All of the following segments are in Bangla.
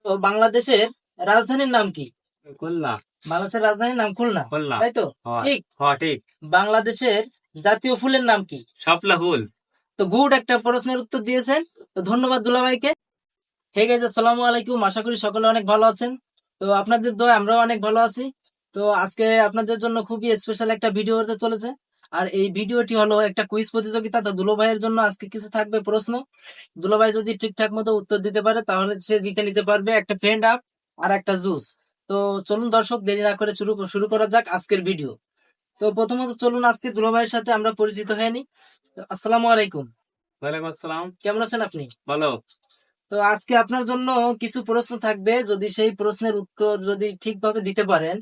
তো বাংলাদেশের রাজধানীর নাম কি? খুলনা। বাংলাদেশের রাজধানীর নাম খুলনা, খুলনা। তাই তো? হয়। ঠিক। হ্যাঁ, ঠিক। বাংলাদেশের জাতীয় ফুলের নাম কি? শাপলা ফুল। তো গুড একটা প্রশ্নের উত্তর দিয়েছেন। তো ধন্যবাদ দুলাভাইকে। হে গাইজ, আসসালামু আলাইকুম। আশা করি সকলে অনেক ভালো আছেন। তো আপনাদের দোয়ায় আমরাও অনেক ভালো আছি। তো আজকে আপনাদের জন্য খুবই স্পেশাল একটা ভিডিও হতে চলেছে। আর এই ভিডিওটি হলো একটা কুইজ প্রতিযোগিতা। তো দুলাভাইয়ের জন্য আজকে কিছু থাকবে প্রশ্ন। দুলাভাই যদি ঠিকঠাক মতো উত্তর দিতে পারে তাহলে সে জিতে নিতে পারবে একটা ফ্রেন্ড আপ আর একটা জুস। তো চলুন দর্শক, দেরি না করে শুরু করা যাক আজকের ভিডিও। তো প্রথমত চলুন আজকে দুলাভাইয়ের সাথে আমরা পরিচিত হয়ে নিই। তো আসসালামু আলাইকুম। ওয়ালাইকুম আসসালাম। কেমন আছেন আপনি? ভালো। তো আজকে আপনার জন্য কিছু প্রশ্ন থাকবে। যদি সেই প্রশ্নের উত্তর যদি ঠিকভাবে দিতে পারেন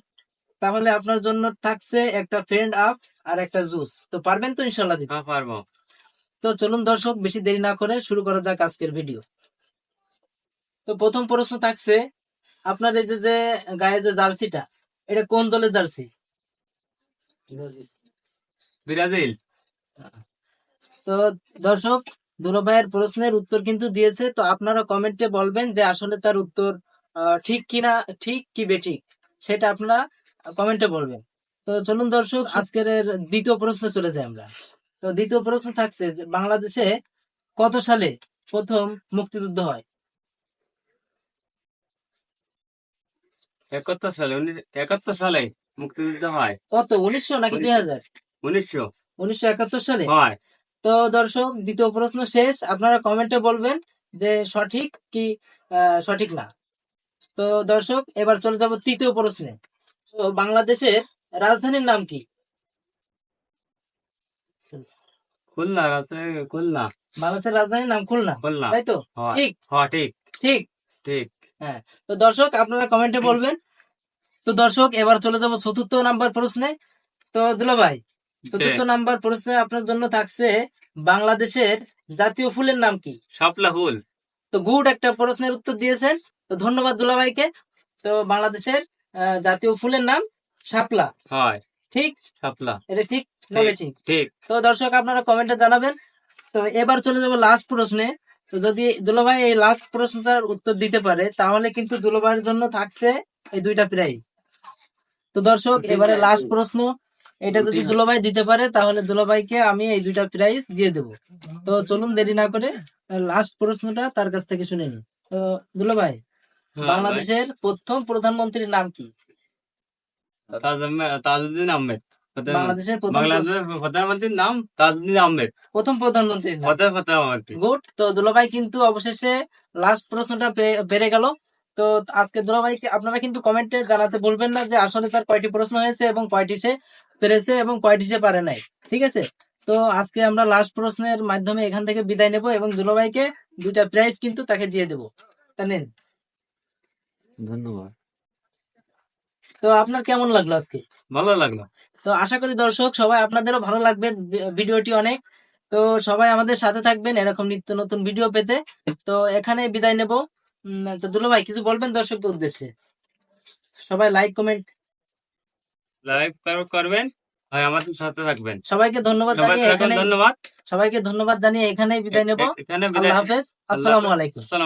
তাহলে আপনার জন্য থাকছে একটা ফ্রেন্ড আপ আর একটা জুস। তো পারবেন তো ইনশাল্লাহ দিতে? হ্যাঁ, পারবো। তো চলুন দর্শক, বেশি দেরি না করে শুরু করা যাক আজকের ভিডিও। তো প্রথম প্রশ্ন থাকছে, আপনার এই যে যে গায়ে যে জার্সিটা, এটা কোন দলের জার্সি? ব্রাজিল। তো দর্শক, দুলো ভাইয়ের প্রশ্নের উত্তর কিন্তু দিয়েছে। তো আপনারা কমেন্টে বলবেন যে আসলে তার উত্তর ঠিক কিনা, ঠিক কি বেঠিক, সেটা আপনারা কমেন্টে বলবেন। তো চলুন দর্শক, আজকের দ্বিতীয় প্রশ্ন চলে যাই আমরা। তো দ্বিতীয় প্রশ্ন থাকছে যে বাংলাদেশে কত সালে প্রথম মুক্তিযুদ্ধ হয়? 71 সালে। 71 সালে মুক্তিযুদ্ধ হয়। কত, 1900 নাকি 2000? 1900। 1971 সালে। হয়। তো দর্শক, দ্বিতীয় প্রশ্ন শেষ। আপনারা কমেন্টে বলবেন যে সঠিক কি সঠিক না। তো দর্শক, এবার চলে যাব তৃতীয় প্রশ্নে। তো বাংলাদেশের রাজধানীর নাম কি? খুলনা। খুলনা। বাংলাদেশের রাজধানীর নাম খুলনা, খুলনা। তাই তো? হয়। ঠিক। হ্যাঁ, ঠিক। ঠিক। ঠিক। হ্যাঁ। তো দর্শক, আপনারা কমেন্টে বলবেন। তো দর্শক, এবার চলে যাব চতুর্থ নাম্বার প্রশ্নে। তো দুলা ভাই, চতুর্থ নাম্বার প্রশ্নে আপনার জন্য থাকছে, বাংলাদেশের জাতীয় ফুলের নাম কি? শাপলা ফুল। তো গুড একটা প্রশ্নের উত্তর দিয়েছেন। তো ধন্যবাদ দুলা ভাইকে। তো বাংলাদেশের জাতীয় ফুলের নাম শাপলা। হয়। ঠিক। শাপলা। এটা ঠিক না ঠিক? ঠিক। তো দর্শক, আপনারা কমেন্টে জানাবেন। তো এবার চলে যাব লাস্ট প্রশ্নে। তো যদি দুলাভাই এই লাস্ট প্রশ্নটার উত্তর দিতে পারে তাহলে কিন্তু দুলাভাইয়ের জন্য থাকছে এই দুইটা প্রাইজ। তো দর্শক, এবারে লাস্ট প্রশ্ন, এটা যদি দুলাভাই দিতে পারে তাহলে দুলাভাইকে আমি এই দুইটা প্রাইজ দিয়ে দেবো। তো চলুন দেরি না করে লাস্ট প্রশ্নটা তার কাছ থেকে শুনে নিই। তো দুলাভাই, বাংলাদেশের প্রথম প্রধানমন্ত্রীর নাম কি? তাজউদ্দিন আহমেদ। বাংলাদেশের বাংলাদেশের প্রধানমন্ত্রীর নাম তাজউদ্দিন আহমেদ। প্রথম প্রধানমন্ত্রীর নাম। প্রধানমন্ত্রী। গুড। তো দুলাভাই কিন্তু অবশেষে লাস্ট প্রশ্নটা পেরে গেল। তো আজকে দুলাভাইকে আপনারা কিন্তু কমেন্টে জানাতে বলবেন না যে আসলে তার কয়টি প্রশ্ন হয়েছে এবং কয়টি সে পেরেছে এবং কয়টি সে পারে নাই। ঠিক আছে? তো আজকে আমরা লাস্ট প্রশ্নের মাধ্যমে এখান থেকে বিদায় নেব এবং দুলাভাইকে দুইটা প্রাইজ কিন্তু তাকে দিয়ে দেবো। তা নেন। ধন্যবাদ। তো আপনার কেমন লাগলো আজকে? ভালো লাগলো। তো আশা করি দর্শক সবাই আপনাদেরও ভালো লাগবে ভিডিওটি অনেক। তো সবাই আমাদের সাথে থাকবেন এরকম নিত্য নতুন ভিডিও পেতে। তো এখানে বিদায় নেব। তো দুলো ভাই, কিছু বলবেন দর্শকদের উদ্দেশ্যে? সবাই লাইক কমেন্ট লাইভ করবেন আর আমাদের সাথে থাকবেন। সবাইকে ধন্যবাদ জানিয়ে এখানে ধন্যবাদ। সবাইকে ধন্যবাদ জানিয়ে এখানেই বিদায় নেব। এখানে আল্লাহ হাফেজ। আসসালামু আলাইকুম। আসসালাম।